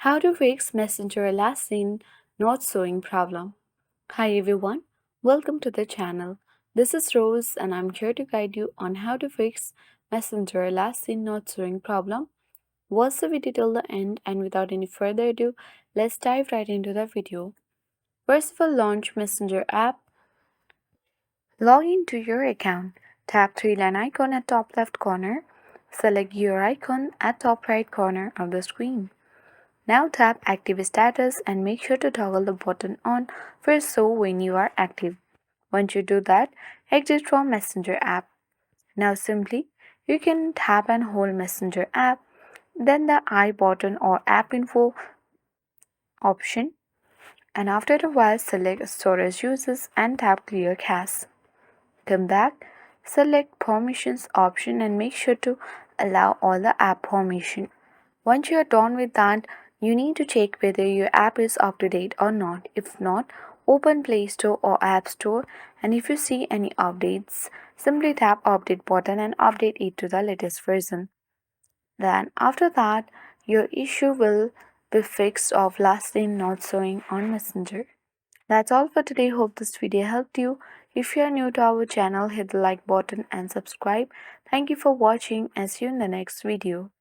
How to fix Messenger last seen not showing problem. Hi everyone, welcome to the channel. This is Rose and I'm here to guide you on how to fix Messenger last seen not showing problem. Watch the video till the end and without any further ado, let's dive right into the video. First of all, launch Messenger app. Log into your account. Tap three-line icon at top left corner. Select your icon at top right corner of the screen. Now tap Active Status and make sure to toggle the button on for show when you are active. Once you do that, exit from Messenger app. Now simply, you can tap and hold Messenger app, then the I button or app info option, and after a while select Storage Uses and tap Clear Cache. Come back, select Permissions option and make sure to allow all the app permission. Once you are done with that, you need to check whether your app is up to date or not. If not, open Play Store or App Store, and if you see any updates, simply tap update button and update it to the latest version. Then after that, your issue will be fixed of last seen not showing on Messenger. That's all for today. Hope this video helped you. If you are new to our channel, hit the like button and subscribe. Thank you for watching and see you in the next video.